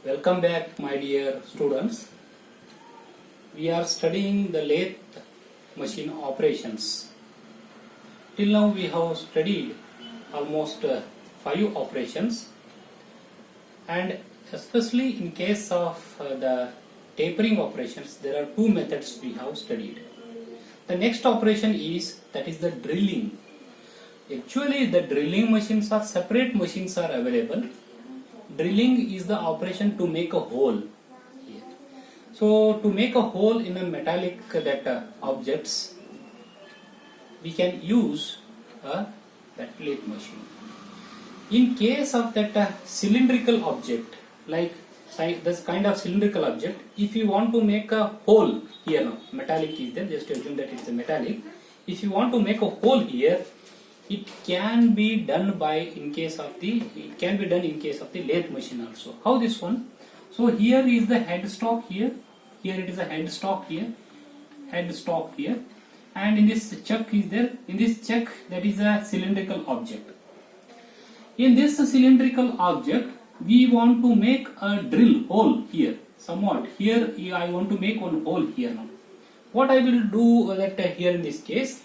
Welcome back, my dear students. We are studying the lathe machine operations. Till now we have studied almost 5 operations, and especially in case of the tapering operations, there are 2 methods we have studied. The next operation is the drilling. Actually, the drilling machines are separate machines are available. Drilling is the operation to make a hole here. So to make a hole in a metallic objects, we can use that lathe machine. In case of that cylindrical object, like this kind of cylindrical object, if you want to make a hole here, now metallic is there, just assume that it's a metallic. If you want to make a hole here, it can be done in case of the lathe machine also. How this one? So here is the headstock here it is a headstock here, and in this chuck is there. In this chuck, that is a cylindrical object. In this cylindrical object, we want to make a drill hole here. Somewhat here I want to make one hole here now. What I will do here in this case,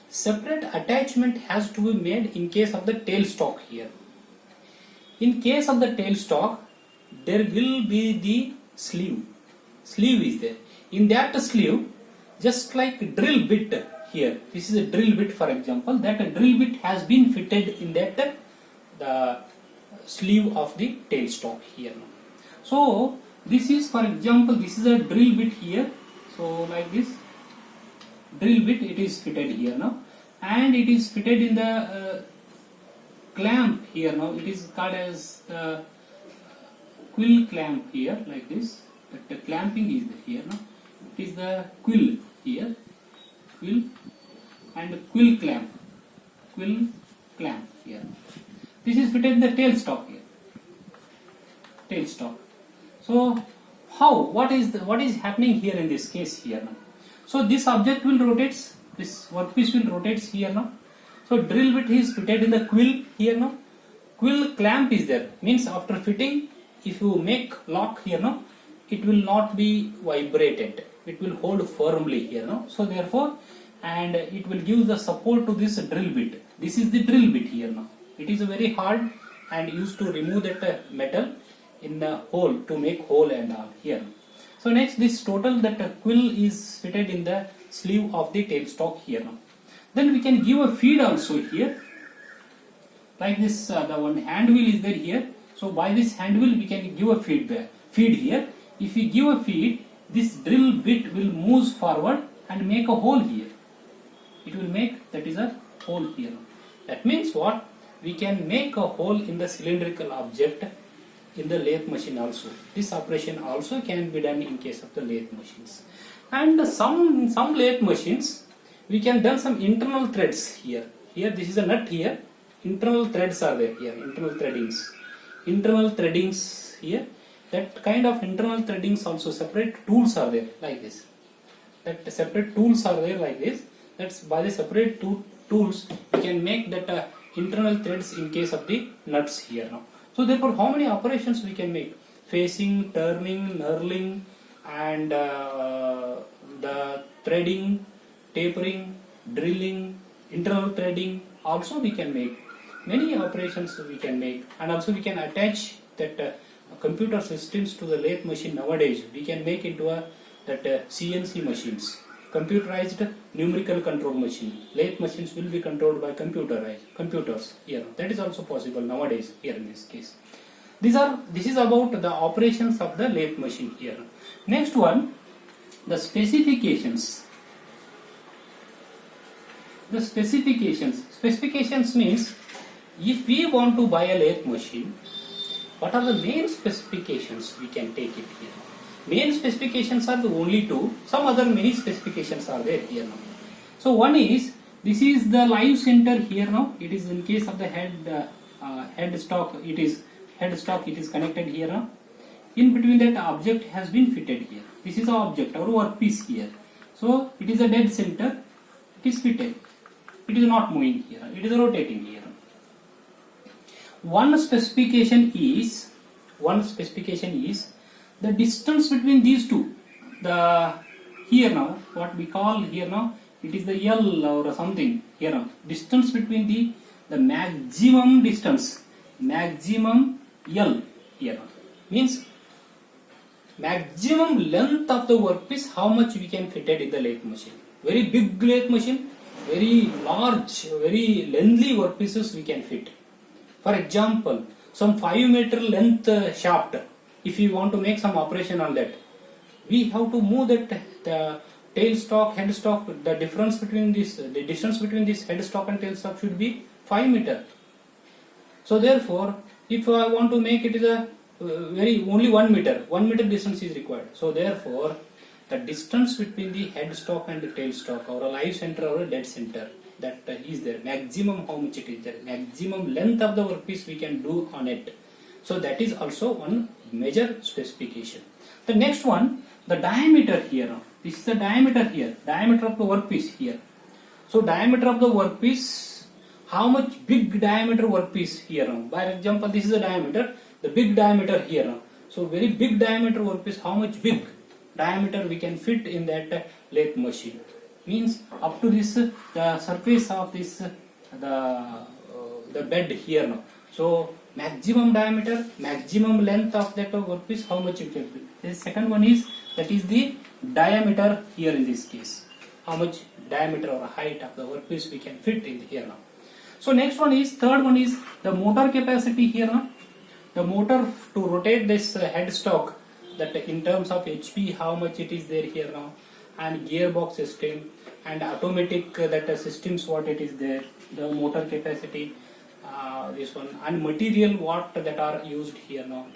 separate attachment has to be made in case of the tailstock here. In case of the tailstock, there will be the sleeve. Sleeve is there. In that sleeve, just like drill bit here, this is a drill bit for example, that a drill bit has been fitted in that the sleeve of the tailstock here. So this is, for example, this is a drill bit here. So like this drill bit, it is fitted here now, and it is fitted in the clamp here now. It is called as quill clamp here, like this. But the clamping is here now. It is the quill here, quill and quill clamp here. This is fitted in the tailstock here. Tailstock. So what is happening here in this case here now? So this object will rotate, this workpiece will rotate here now. So drill bit is fitted in the quill here now. Quill clamp is there, means after fitting, if you make lock here now, it will not be vibrated. It will hold firmly here now. So therefore, and it will give the support to this drill bit. This is the drill bit here now. It is very hard and used to remove that metal in the hole, to make hole and all here. So next, this total quill is fitted in the sleeve of the tailstock here now. Then we can give a feed also here, like this. The one hand wheel is there here. So by this hand wheel we can give a feed here. If we give a feed, this drill bit will move forward and make a hole here. It will make, that is a hole here. That means what? We can make a hole in the cylindrical object in the lathe machine also. This operation also can be done in case of the lathe machines. And some lathe machines, we can done some internal threads here. Here this is a nut here. Internal threads are there here. Internal threadings here. That kind of internal threadings also, separate tools are there like this. That separate tools are there like this. That's by the separate tools we can make that internal threads in case of the nuts here now. So therefore, how many operations we can make? Facing, turning, knurling, and the threading, tapering, drilling, internal threading. Also we can make many operations we can make, and also we can attach that computer systems to the lathe machine nowadays. We can make into that CNC machines, computerized numerical control machine. Lathe machines will be controlled by computers here. That is also possible nowadays here in this case. This is about the operations of the lathe machine here. Next one, the specifications. The specifications. Specifications means, if we want to buy a lathe machine, what are the main specifications we can take it here? Main specifications are the only 2. Some other many specifications are there here now. So one is, this is the live center here now. It is in case of the headstock. It is connected here now. In between that object has been fitted here. This is the object, our workpiece here. So it is a dead center. It is fitted. It is not moving here. It is rotating here. One specification is one specification is the distance between these two. The here now, what we call here now, it is the L or something here now. Distance between the maximum distance, maximum L here now, means maximum length of the workpiece, how much we can fit it in the lathe machine. Very big lathe machine, very large, very lengthy workpieces we can fit. For example, some 5 meter length shaft, if you want to make some operation on that, we have to move that the tailstock, headstock, the difference between this, the distance between this headstock and tailstock should be 5 meter. So therefore, if I want to make it is a very only 1 meter distance is required. So therefore, the distance between the headstock and the tailstock, or a live center or a dead center, that is there. Maximum how much it is there. Maximum length of the workpiece we can do on it. So that is also one major specification. The next one, the diameter here. This is the diameter here. Diameter of the workpiece here. So diameter of the workpiece, how much big diameter workpiece here now. By example, this is the diameter. The big diameter here now. So very big diameter workpiece, how much big diameter we can fit in that lathe machine. Means up to this the surface of this the bed here now. So maximum diameter, maximum length of that workpiece, how much it can be. The second one is, that is the diameter here in this case. How much diameter or height of the workpiece we can fit in here now. So next one is, third one is the motor capacity here now. The motor to rotate this headstock, that in terms of HP, how much it is there here now, and gearbox system and automatic that systems, what it is there, the motor capacity, this one, and material what that are used here now,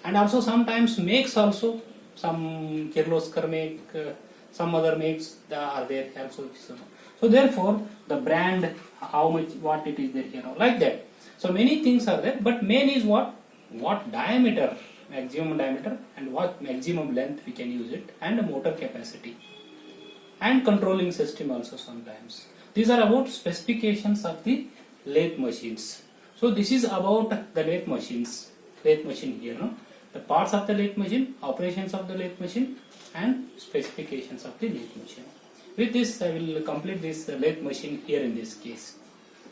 and also sometimes makes also, some Kirloskar make, some other makes are there also. So therefore the brand, how much, what it is there here now, like that. So many things are there, but main is what diameter, maximum diameter, and what maximum length we can use it, and the motor capacity, and controlling system also sometimes. These are about specifications of the lathe machines. So this is about the lathe machines, lathe machine here, no? The parts of the lathe machine, operations of the lathe machine, and specifications of the lathe machine. With this, I will complete this lathe machine here in this case.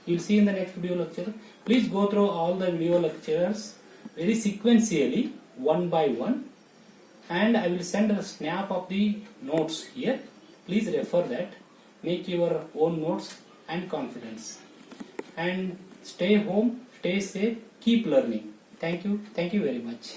You will see in the next video lecture. Please go through all the video lectures very sequentially, one by one, and I will send a snap of the notes here. Please refer that, make your own notes and confidence, and stay home, stay safe, keep learning. Thank you very much.